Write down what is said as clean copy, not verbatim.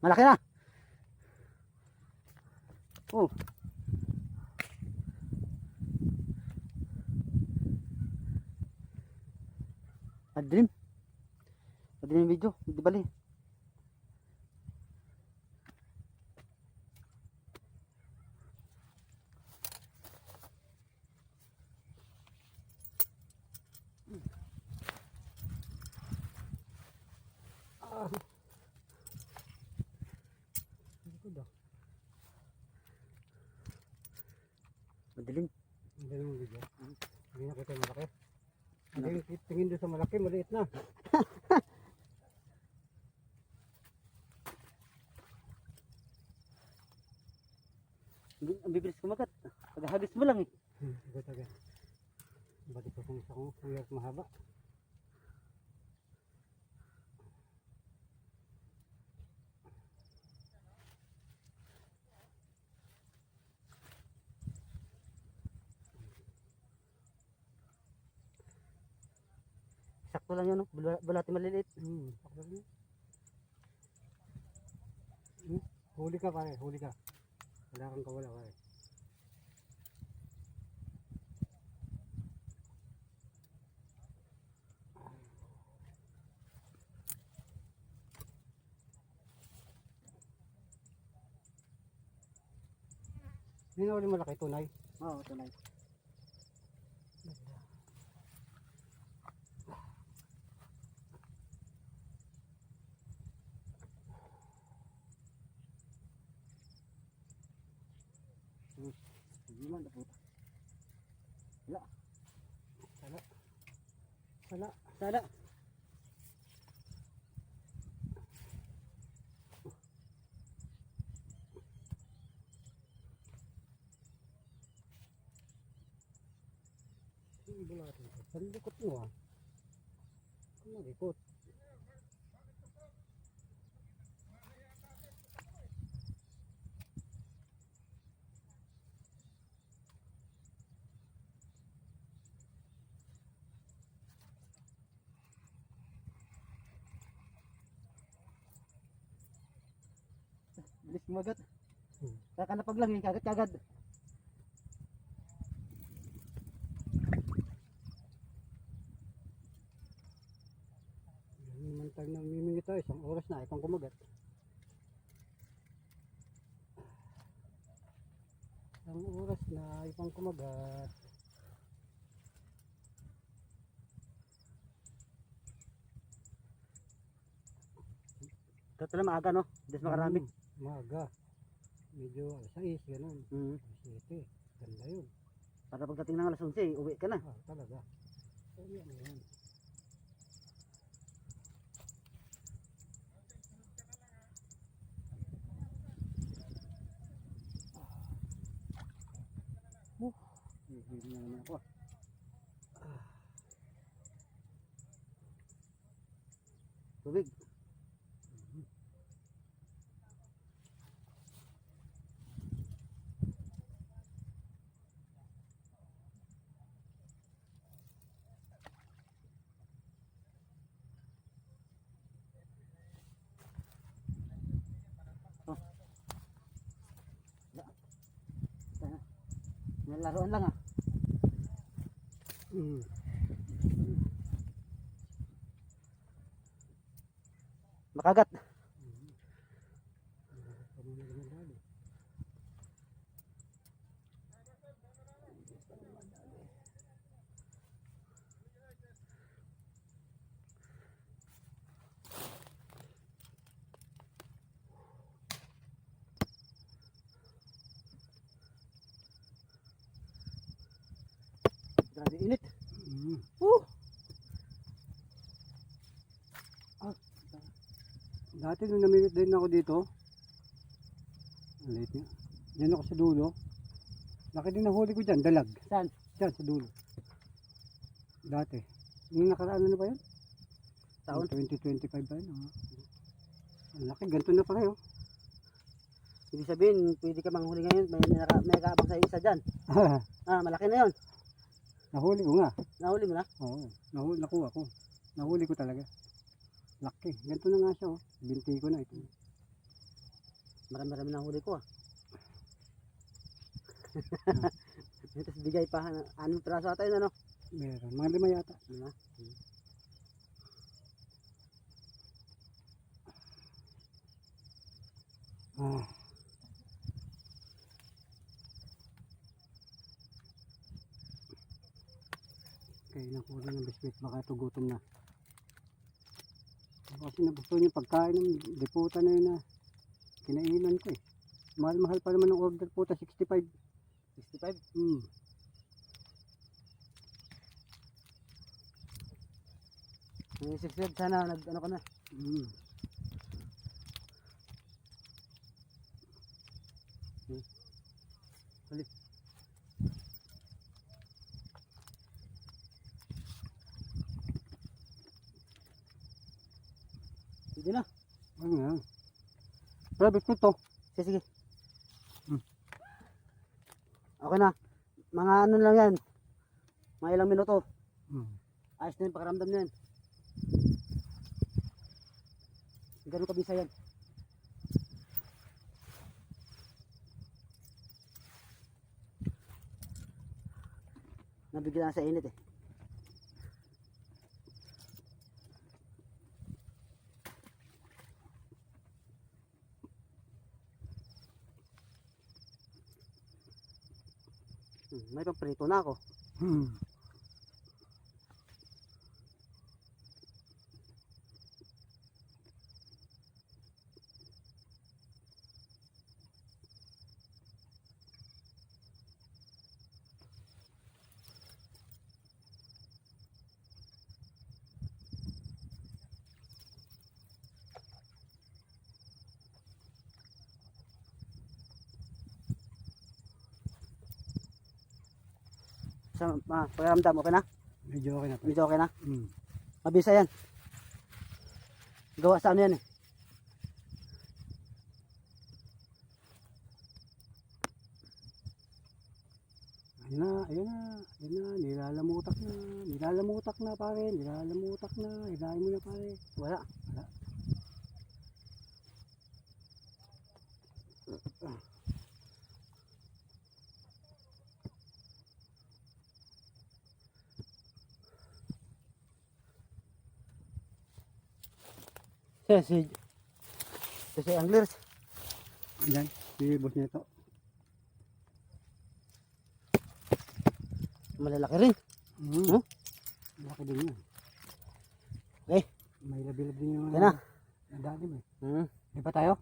Malaki na. Oh. Madilim. Madilim yung video. Hindi bali. Madilim. Madilim yung video. Hindi nakita yung malaki. Tingin doon sa malaki, maliit na. Ang bibilis kumagat. Pagahagis mo lang eh. Agad-agad. Balik ko kung isa kong suyat mahaba. Sakto lang yun, no? Bulati maliliit. Sakto lang yun. Huli ka pare, huli ka. Wala kang kawala pare. Hindi na ulit malaki tunay. Oo, tunay. Hindi man, dapat. Wala. Sala. Sala. Sala. Bulati. Salikot mo ah. Malikot. Bilis kumagat. Kakanapag lang eh, kagat-kagat. Mantag na mimingit tayo, isang oras na, ikang kumagat. Isang oras na, ikang kumagat. Ito na maaga, no? Bilis makarami. Maaga. Medyo alas 6, ganun. Alas 7. Ganda yun. Para pagdating ng alas 11, uwi ka na. Talaga. Uwi na yun. Hindi na naman ako. Tubig. Laruan lang ah. Makagat. Grabe init. Dati nung namimit din ako dito, ang liit niya. Diyan ako sa dulo. Laki din nahuli ko dyan, dalag. Saan? Dyan sa dulo. Dati. Nung nakaraan na ba yun? Taon? 2025 ba yun? Ang laki, ganito na pala yun. Ibig sabihin, pwede ka manghuli ngayon, may kaabang sa isa dyan. Malaki na yun. Nahuli ko nga. Nahuli mo na? Oo, nakuha ko. Nahuli ko talaga. Laki. Ganito na nga siya oh. Binti ko na ito. Marami-rami na huli ko ah. Tapos bigay pa, 6 piraso ata yun ano? Meron. Mga 5 yata. Lima. Ah. Kaya nakuha ng biskwit, baka ito gutom na. Kasi nagustuhan yung pagkain ng diputa na yun na kinainan ko eh. Mahal-mahal pa naman ng order puta, 65. 65? Hmm. Yung 65 sana, ano ka na. Hmm. Huli. Hindi na. Ano yan? Pero biskwit to. Sige. Hmm. Okay na. Mga ano lang yan. Mga ilang minuto. Hmm. Ayos na yung pakaramdam na yan. Ganun kabisa yan. Nabigyan na sa init eh. May paprito na ako. Hmm. Sa pakaramdam, okay na? Medyo okay na to. Medyo okay na? Hmm. Mabisa yan. Gawa sa ano yan eh. Ayun na, ayun na, ayun na, nilalamutak na pare, nilalamutak na, hilahin mo na pare. Wala. Si anglers. Ayan, bibos niya ito. Malalaki rin. Hmm. Huh? Laki din yan. Okay. May labilab din yung Okay na. nadalim eh. Hmm. Di ba tayo?